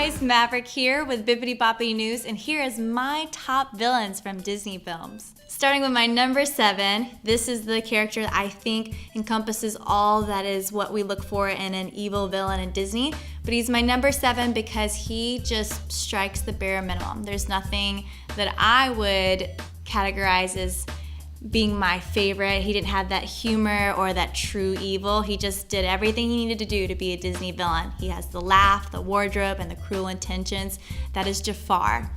guys, Maverick here with Bibbidi Bobbidi News, and here is my top villains from Disney films. Starting with my number 7, this is the character that I think encompasses all that is what we look for in an evil villain in Disney, but he's my number 7 because he just strikes the bare minimum. There's nothing that I would categorize as being my favorite. He didn't have that humor or that true evil. He just did everything he needed to do to be a Disney villain. He has the laugh, the wardrobe, and the cruel intentions. That is Jafar.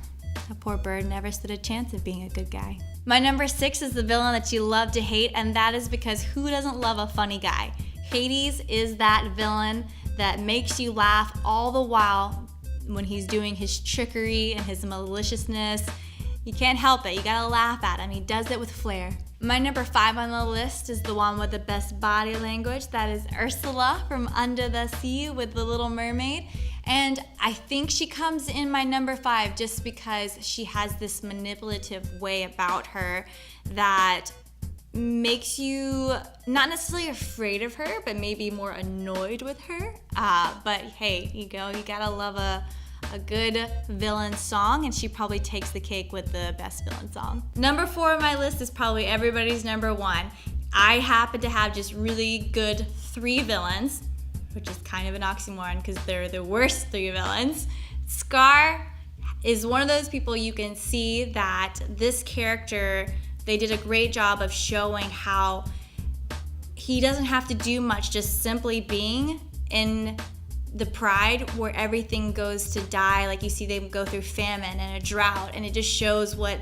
That poor bird never stood a chance of being a good guy. My number 6 is the villain that you love to hate, and that is because who doesn't love a funny guy? Hades is that villain that makes you laugh all the while when he's doing his trickery and his maliciousness. You can't help it. You gotta laugh at him. He does it with flair. My number 5 on the list is the one with the best body language. That is Ursula from Under the Sea with the Little Mermaid. And I think she comes in my number 5 just because she has this manipulative way about her that makes you not necessarily afraid of her, but maybe more annoyed with her. But hey, you gotta love a good villain song, and she probably takes the cake with the best villain song. Number 4 on my list is probably everybody's number 1. I happen to have just really good 3 villains, which is kind of an oxymoron because they're the worst 3 villains. Scar is one of those people you can see that this character, they did a great job of showing how he doesn't have to do much, just simply being in the pride where everything goes to die. Like you see them go through famine and a drought, and it just shows what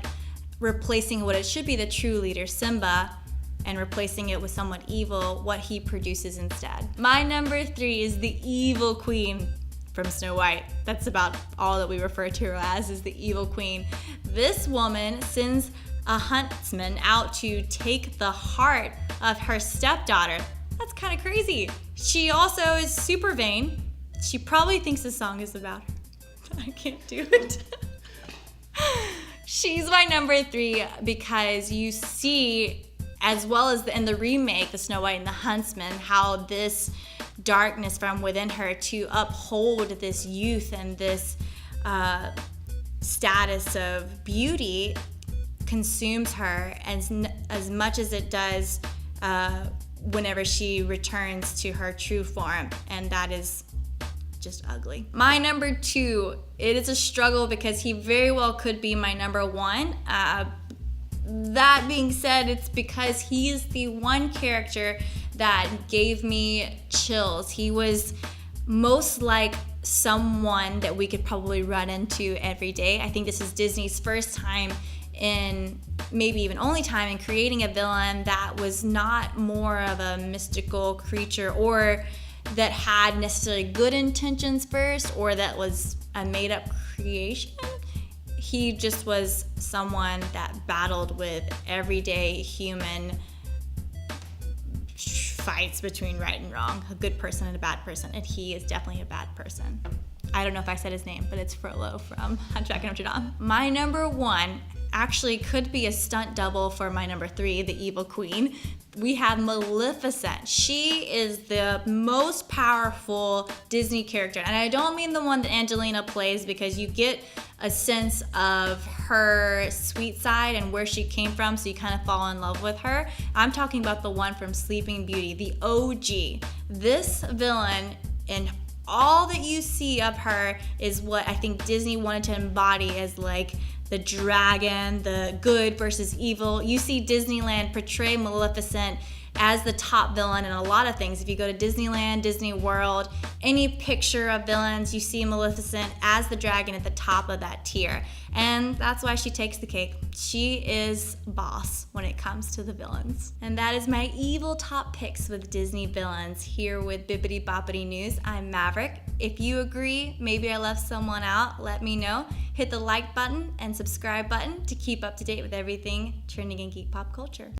replacing what it should be the true leader, Simba, and replacing it with someone evil, what he produces instead. My number 3 is the evil queen from Snow White. That's about all that we refer to her as, is the evil queen. This woman sends a huntsman out to take the heart of her stepdaughter. That's kind of crazy. She also is super vain. She probably thinks the song is about her. I can't do it. She's my number 3 because you see, as well as in the remake, The Snow White and the Huntsman, how this darkness from within her to uphold this youth and this status of beauty consumes her as much as it does whenever she returns to her true form, and that is just ugly. My number 2, it is a struggle because he very well could be my number 1. That being said, it's because he is the one character that gave me chills. He was most like someone that we could probably run into every day. I think this is Disney's first time in, maybe even only time, in creating a villain that was not more of a mystical creature or that had necessarily good intentions first, or that was a made-up creation. He just was someone that battled with everyday human fights between right and wrong, a good person and a bad person, and he is definitely a bad person. I don't know if I said his name, but it's Frollo from Hunchback of Notre Dame. My number 1 actually could be a stunt double for my number 3, the evil queen. We have Maleficent. She is the most powerful Disney character, and I don't mean the one that Angelina plays, because you get a sense of her sweet side and where she came from, so you kind of fall in love with her. I'm talking about the one from Sleeping Beauty, the OG. This villain, and all that you see of her, is what I think Disney wanted to embody as like the dragon, the good versus evil. You see Disneyland portray Maleficent as the top villain in a lot of things. If you go to Disneyland, Disney World, any picture of villains, you see Maleficent as the dragon at the top of that tier. And that's why she takes the cake. She is boss when it comes to the villains. And that is my evil top picks with Disney villains here with Bibbidi Bobbidi News. I'm Maverick. If you agree, maybe I left someone out, let me know. Hit the like button and subscribe button to keep up to date with everything trending in geek pop culture.